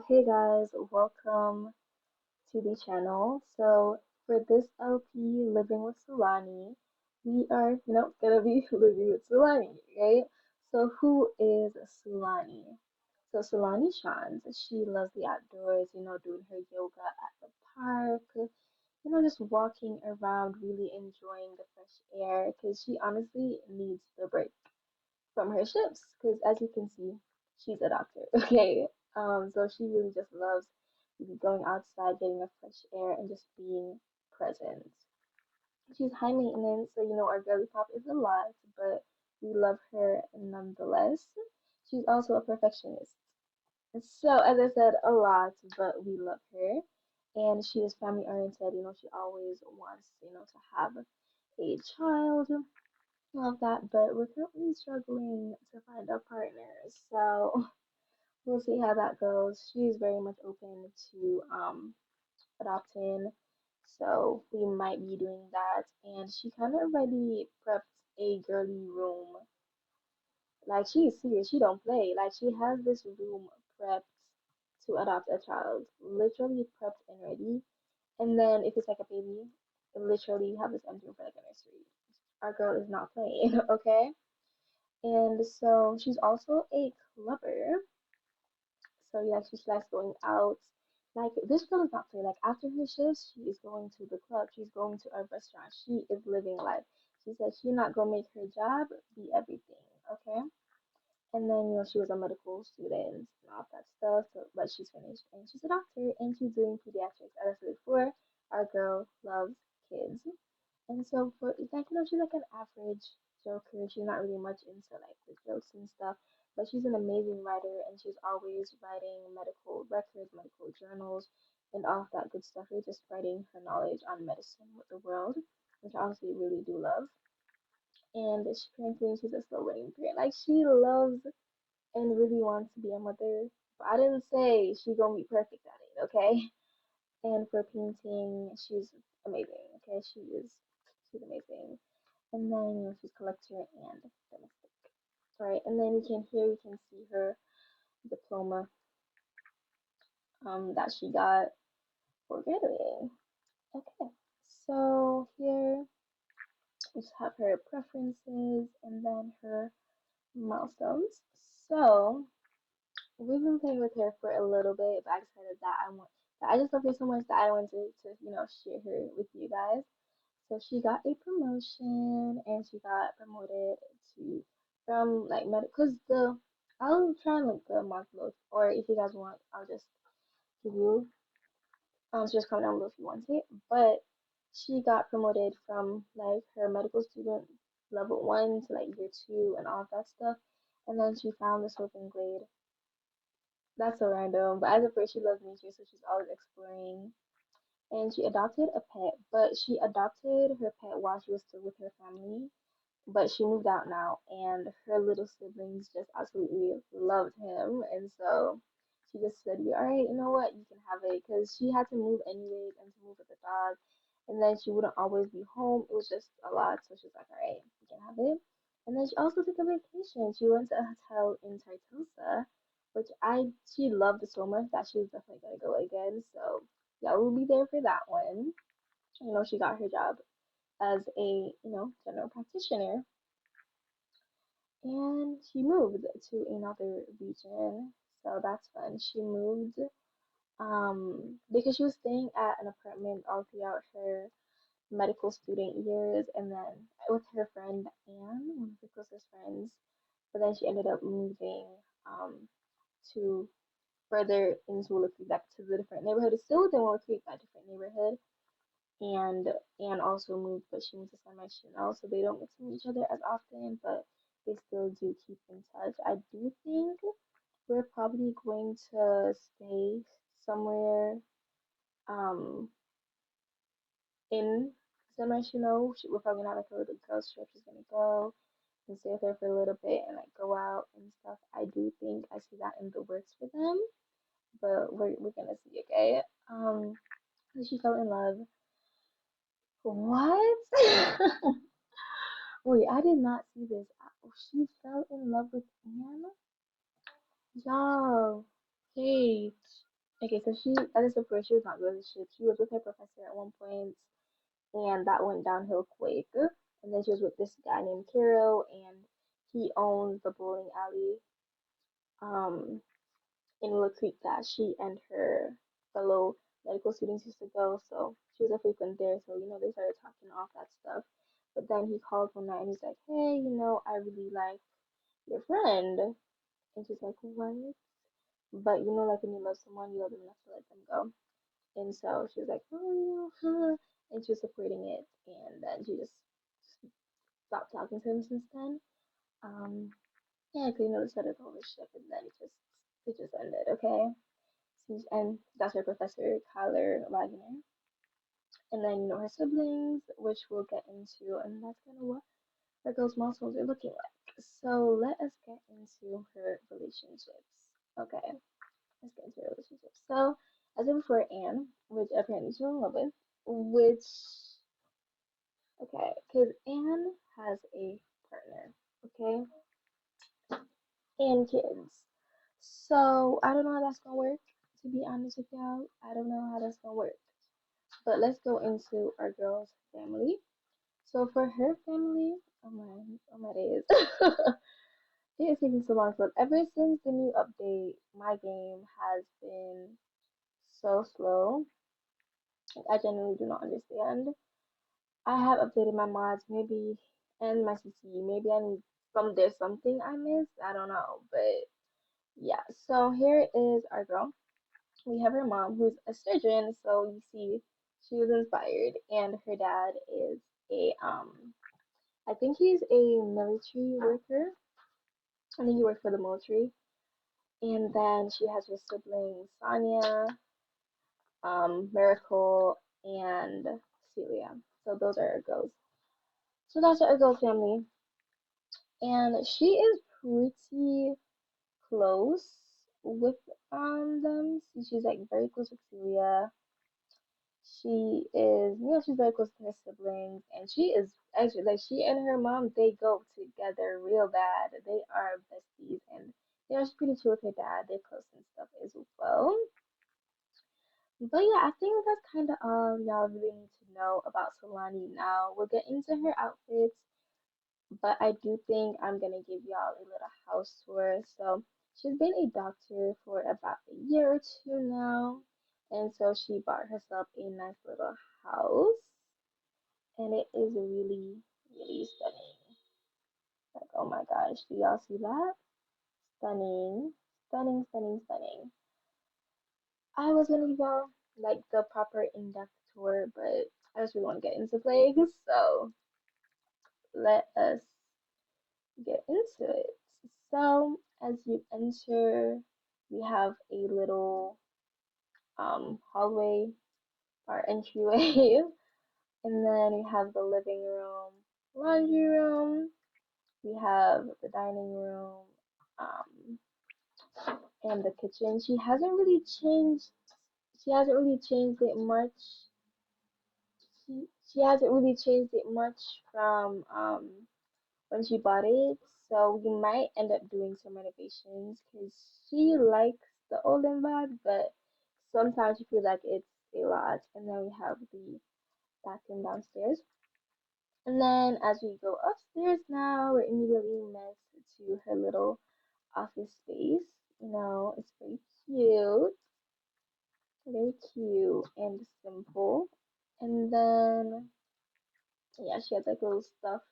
Hey guys, welcome to the channel. So for this LP, Living with Sulani, we are, gonna be living with Sulani, right? So who is Sulani? So Sulani shines. She loves the outdoors, doing her yoga at the park, just walking around, really enjoying the fresh air, because she honestly needs the break from her shifts because as you can see, she's a doctor. Okay. So she really just loves going outside, getting a fresh air, and just being present. She's high maintenance, so our girly pop is a lot, but we love her nonetheless. She's also a perfectionist. So as I said, a lot, but we love her. And she is family oriented, she always wants, to have a child, love that, but we're currently struggling to find a partner, so we'll see how that goes. She's very much open to adopting, so we might be doing that. And she kind of already prepped a girly room. Like she's serious, she don't play. Like she has this room prepped to adopt a child, literally prepped and ready. And then if it's like a baby, literally have this empty room for like a nursery. Our girl is not playing, okay? And so she's also a clubber. So yeah, she likes going out. Like this girl is not play. Like after her shifts, she is going to the club. She's going to a restaurant. She is living life. She said she's not gonna make her job be everything. Okay. And then she was a medical student and all that stuff. So but she's finished and she's a doctor and she's doing pediatrics. As I said before, our girl loves kids. And so for it's like she's like an average joker. She's not really much into like the jokes and stuff, but she's an amazing writer and she's always writing medical records, medical journals, and all of that good stuff. Really just spreading her knowledge on medicine with the world, which I honestly really do love. And she currently she's a slow wedding parent. Like she loves and really wants to be a mother. But I didn't say she's gonna be perfect at it, okay? And for painting, she's amazing. Okay, she's amazing. And then she's collector and domestic. Right, and then you can see her diploma that she got for graduating. Okay, so here we just have her preferences and then her milestones. So we've been playing with her for a little bit, but I decided that I just love her so much that I wanted to share her with you guys. So she got a promotion and she got promoted to from like medical. Cause I'll try and link the month below, or if you guys want, I'll just give you so just comment down below if you want it. But she got promoted from like her medical student level 1 to like year 2 and all of that stuff. And then she found this open glade. That's so random. But as a first, she loves nature, so she's always exploring and she adopted a pet, but she adopted her pet while she was still with her family. But she moved out now, and her little siblings just absolutely loved him, and so she just said, "Yeah, all right, you know what, you can have it," because she had to move anyways and to move with the dog, and then she wouldn't always be home. It was just a lot, so she's like, "All right, you can have it." And then she also took a vacation. She went to a hotel in Tartosa, which she loved it so much that she was definitely gonna go again. So yeah, we'll be there for that one. She got her job as a general practitioner and she moved to another region, so that's fun. She moved because she was staying at an apartment all throughout her medical student years and then with her friend Anne, one of her closest friends, but then she ended up moving to further into Willow Creek, back to the different neighborhood. It's still within Willow Creek, but a different neighborhood. And Anne also moved, but she moved to San Martino, so they don't get to meet each other as often, but they still do keep in touch. I do think we're probably going to stay somewhere um in San Martino. We're probably gonna have like a little girls trip. She's gonna go and stay with her for a little bit and like go out and stuff. I do think I see that in the works for them, but we're gonna see, okay? She fell in love. What? Wait, I did not see this. She fell in love with Anna? Y'all, Kate. Okay, so she, at this of course, she was not good at shit. She was with her professor at one point, and that went downhill quick. And then she was with this guy named Kiro, and he owns the bowling alley in Little Creek that she and her fellow medical students used to go. So she was a frequent there. So they started talking off that stuff. But then he called one night and he's like, "Hey, I really like your friend." And she's like, "What?" But like when you love someone, you love them enough to let them go. And so she was like, "Oh, and she was supporting it. And then she just stopped talking to him since then. Um, yeah, 'cause they started the whole shit, and then it just ended. Okay, and that's her professor, Kyler Wagner. And then her siblings, which we'll get into, and that's kind of what her girl's milestones are looking like. So let us get into her relationships. Okay, let's get into her relationships. So as in for Anne, which apparently she's in love with, which okay, because Anne has a partner, okay, and kids. So I don't know how that's gonna work. To be honest with y'all, I don't know how that's gonna work. But let's go into our girl's family. So for her family, oh my days. It is taking so long. So ever since the new update, my game has been so slow. I genuinely do not understand. I have updated my mods, maybe, and my CC. Maybe I need there's something I missed. I don't know, but yeah. So here is our girl. We have her mom, who's a surgeon. So you see, she was inspired, and her dad is a I think he's a military worker. I think he works for the military. And then she has her siblings, Sonia, Miracle, and Celia. So those are our girls. So that's our girl family. And she is pretty close with them. She's like very close with Celia. She is, she's very close to her siblings, and she is actually like she and her mom they go together real bad. They are besties, and she's pretty chill with her dad. They're close and stuff as well. But yeah, I think that's kind of all y'all really need to know about Sulani now. We'll get into her outfits, but I do think I'm gonna give y'all a little house tour. So she's been a doctor for about a year or two now, and so she bought herself a nice little house, and it is really, really stunning. Like, oh my gosh, do y'all see that? Stunning, stunning, stunning, stunning. I was gonna give y'all like the proper in-depth tour, but I just really want to get into play, so let us get into it. So as you enter, we have a little hallway or entryway, and then we have the living room, laundry room, we have the dining room, um, and the kitchen. She hasn't really changed it much. She hasn't really changed it much from when she bought it, so we might end up doing some renovations because she likes the olden vibe, but sometimes she feels like it's a lot. And then we have the bathroom downstairs. And then as we go upstairs now, we're immediately met to her little office space. It's very cute and simple. And then, yeah, she has like little stuff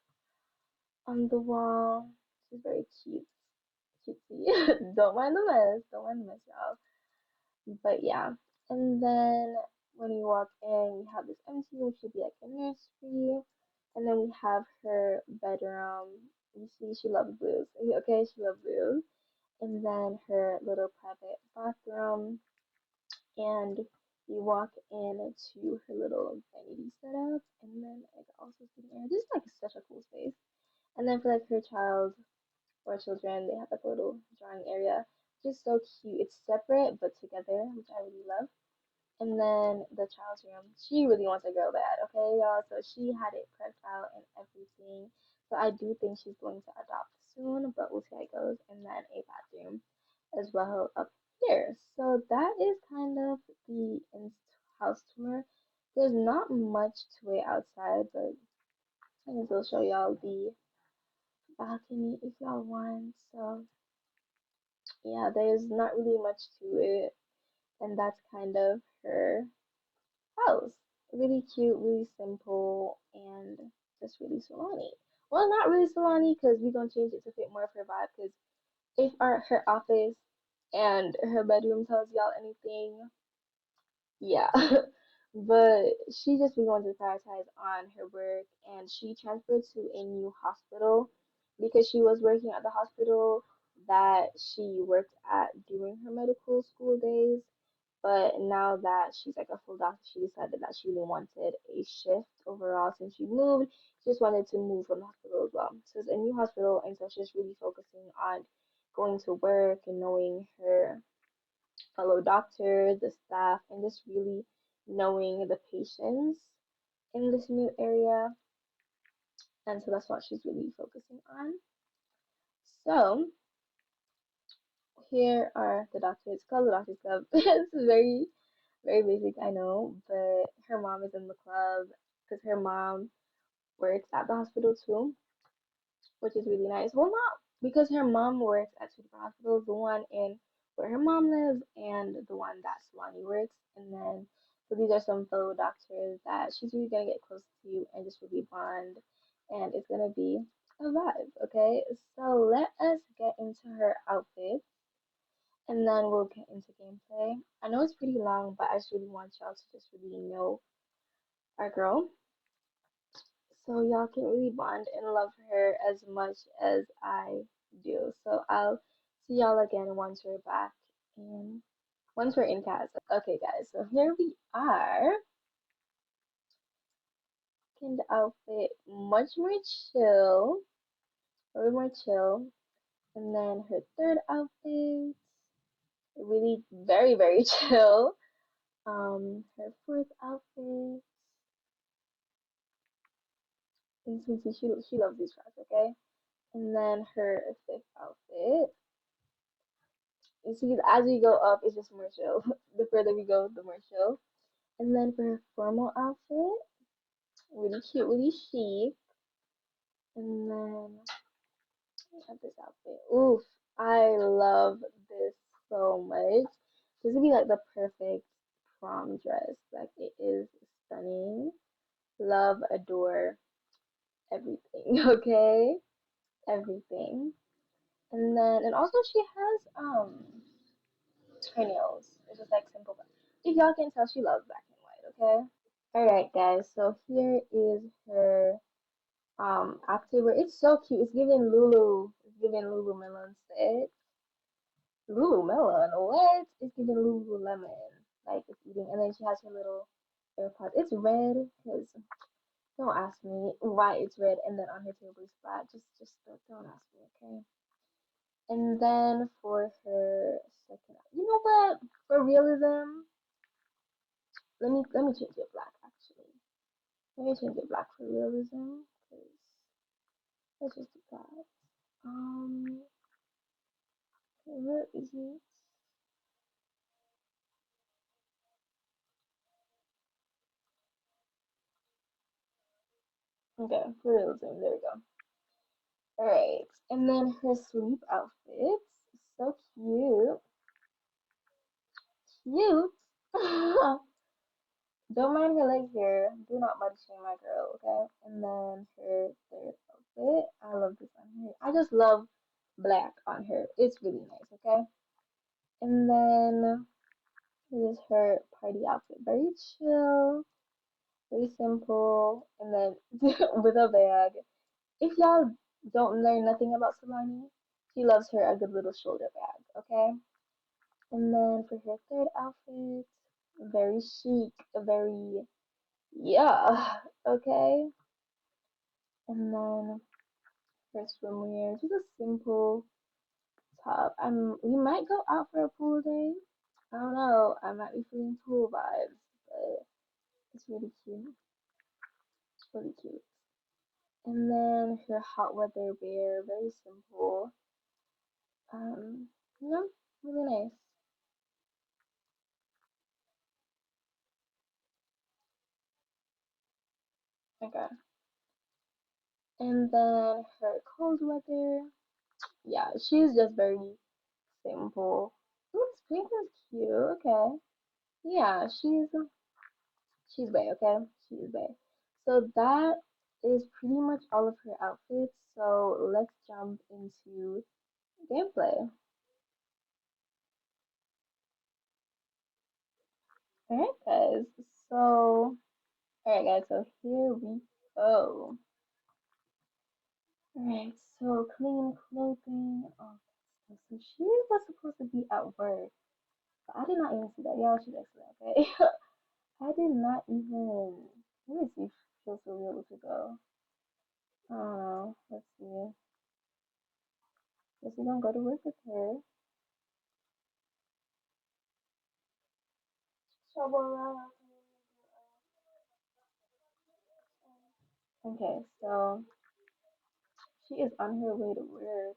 on the wall. She's very cute. Cutesy. Don't mind the mess. Don't mind the mess, y'all. But yeah. And then when you walk in, we have this empty, which should be like a nursery. And then we have her bedroom. You see, she loves blues. Okay, she loves blues. And then her little private bathroom. And you walk into her little vanity setup. And then it's also sitting there. This is like such a cool space. And then for like her child for children. They have like a little drawing area, just so cute. It's separate but together, which I really love. And then the child's room. She really wants a girl bad, okay, y'all. So she had it prepped out and everything. So I do think she's going to adopt soon, but we'll see how it goes. And then a bathroom as well up here. So that is kind of the house tour. There's not much to it outside, but I can still show y'all the balcony if y'all want. So yeah, there's not really much to it, and that's kind of her house. Really cute, really simple, and just really Sulani. Well, not really Sulani because we're gonna change it to fit more of her vibe. Because if her office and her bedroom tells y'all anything, yeah. But she just really wanted to prioritize on her work, and she transferred to a new hospital because she was working at the hospital that she worked at during her medical school days. But now that she's like a full doctor, she decided that she really wanted a shift overall since she moved. She just wanted to move from the hospital as well. So it's a new hospital, and so she's really focusing on going to work and knowing her fellow doctors, the staff, and just really knowing the patients in this new area. And so that's what she's really focusing on. So here are the doctors. It's called the Doctors Club. This is very, very basic, I know, but her mom is in the club because her mom works at the hospital too, which is really nice. Well, not because her mom works at two different hospitals, the one in where her mom lives and the one that Sulani works. And then, so these are some fellow doctors that she's really gonna get close to and just really bond, and it's gonna be a vibe. Okay, so let us get into her outfit, and then we'll get into gameplay. I know it's pretty long, but I just really want y'all to just really know our girl, so y'all can really bond and love her as much as I do. So I'll see y'all again once we're back and once we're in class. Okay, guys, so here we are. Second outfit, much more chill, a little more chill. And then her third outfit, really very, very chill. Her fourth outfit, and she loves these frogs, okay? And then her fifth outfit. You see, as we go up, it's just more chill. The further we go, the more chill. And then for her formal outfit, really cute, really chic. And then have this outfit. Oof, I love this so much. This would be like the perfect prom dress. Like it is stunning. Love, adore everything. Okay, everything. And then, and also she has her nails. It's just like simple. If y'all can tell, she loves black and white. Okay. All right, guys. So here is her activewear. It's so cute. It's giving Lulu. It's giving Lululemon set. Lululemon. What? It's giving Lululemon. Like it's eating. And then she has her little AirPods. It's red because don't ask me why it's red. And then on her table is flat. Just don't ask me. Okay. And then for her second, you know what? For realism, let me change it black actually. Let me change it black for realism, because let's just do that. Okay, where is it? Okay, for realism, there we go. Alright, and then her sleep outfits. So cute. Cute. Don't mind her leg hair. Do not body shame my girl, okay? And then her third outfit. I love this on her. I just love black on her. It's really nice, okay? And then this is her party outfit. Very chill, very simple. And then with a bag. If y'all don't learn nothing about Sulani, she loves her a good little shoulder bag, okay? And then for her third outfit, very chic, very yeah, okay. And then for swimwear, just a simple top. We might go out for a pool day. I don't know. I might be feeling pool vibes, but it's really cute, really cute. And then her hot weather wear, very simple. You know, really nice. Okay. And then her cold weather. Yeah, she's just very simple. Oops, pink is cute. Okay. Yeah, she's bae, okay? She's bae. So that is pretty much all of her outfits. So let's jump into gameplay. Alright guys, so here we go. Alright, so clean clothing, all that stuff. So she was supposed to be at work, but I did not even see that. Y'all should actually, okay? I did not even, let me see if she'll still be able to go. I don't know, let's see. Guess we gonna go to work with her. Okay, so she is on her way to work.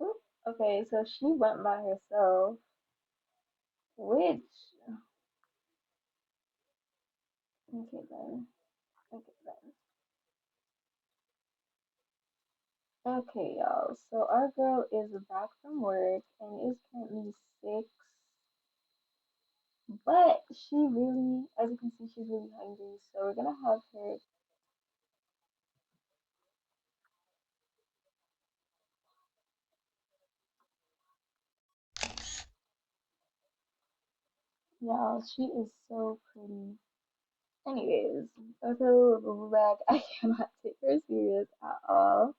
Oop, okay, so she went by herself, which, okay then, okay then. Okay, y'all. So our girl is back from work and is currently 6, but she really, as you can see, she's really hungry. So we're gonna have her, y'all. She is so pretty. Anyways, okay, we'll back. I cannot take her serious at all.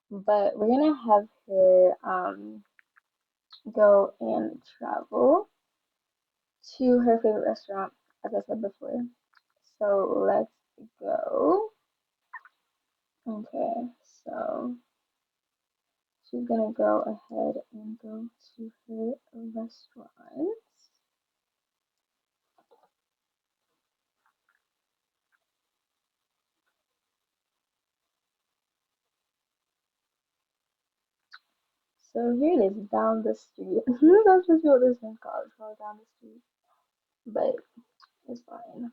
But we're gonna have her go and travel to her favorite restaurant, as I said before. So let's go. Okay, so she's gonna go ahead and go to her restaurant. So here it is down the street. That's just what this one's called. It's called down the street. But it's fine.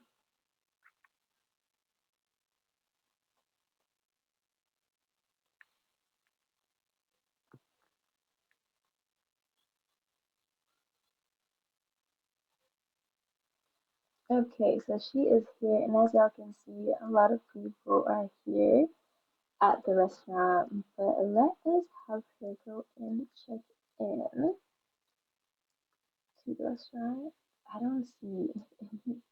Okay, so she is here, and as y'all can see, a lot of people are here at the restaurant. But let us have her go and check in to the restaurant. I don't see any.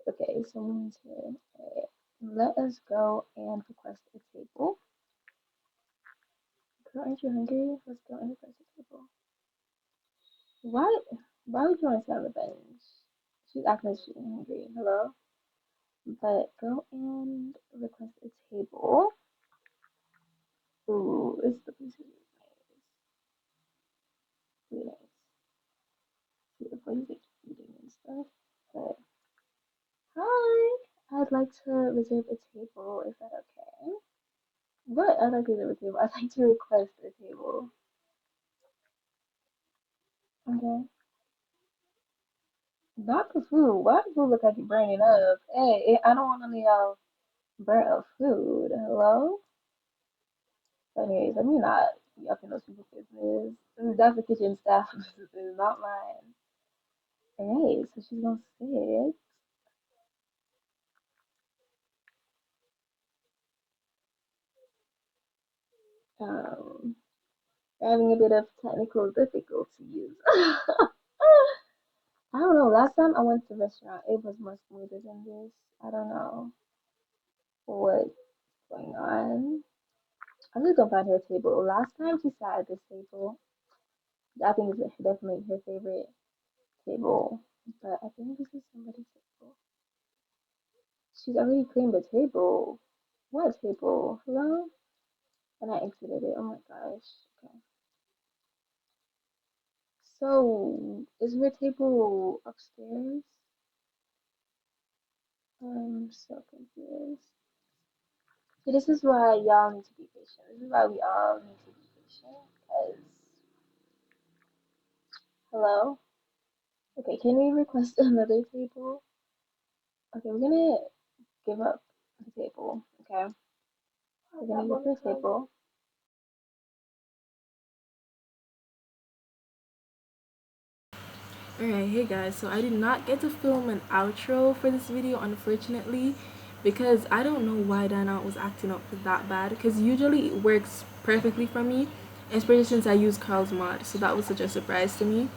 Okay, someone's here. Alright. Let us go and request a table. Girl, aren't you hungry? Let's go and request a table. Why? Why would you want to sit on the bench? She's acting like she's hungry. Hello? But go and request a table. Ooh, this the place is nice. Really nice. See the place like eating and stuff. But hi, I'd like to reserve a table. Is that okay? What? I'd like to reserve a table. I'd like to request a table. Okay. Not the food. Why does food look like you're burning up? Hey, I don't want none of y'all burnt up food. Hello? But anyways, let me not be up in those people's business. That's the kitchen staff business, not mine. Alright, so she's gonna sit. We're having a bit of technical difficulties. I don't know. Last time I went to the restaurant, it was much smoother than this. I don't know what's going on. I'm just gonna find her table. Last time she sat at this table, I think it's definitely her favorite table. But I think this is somebody's table. She's already cleaned the table. What table? Hello? And I exited it. Oh my gosh. Okay. So, is her table upstairs? I'm so confused. See, this is why y'all need to be patient. This is why we all need to be patient. Because, hello? Okay, can we request another table? Okay, we're gonna give up the table. Okay, we're gonna give up the table. Alright, hey guys, so I did not get to film an outro for this video, unfortunately, because I don't know why Dana was acting up that bad, because usually it works perfectly for me, especially since I use Carl's mod, so that was such a surprise to me.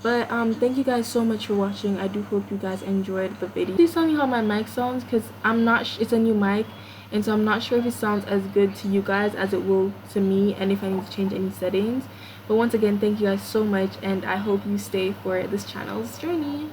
But thank you guys so much for watching. I do hope you guys enjoyed the video. Please tell me how my mic sounds, because I'm not it's a new mic, and so I'm not sure if it sounds as good to you guys as it will to me, and if I need to change any settings. But once again, thank you guys so much, and I hope you stay for this channel's journey.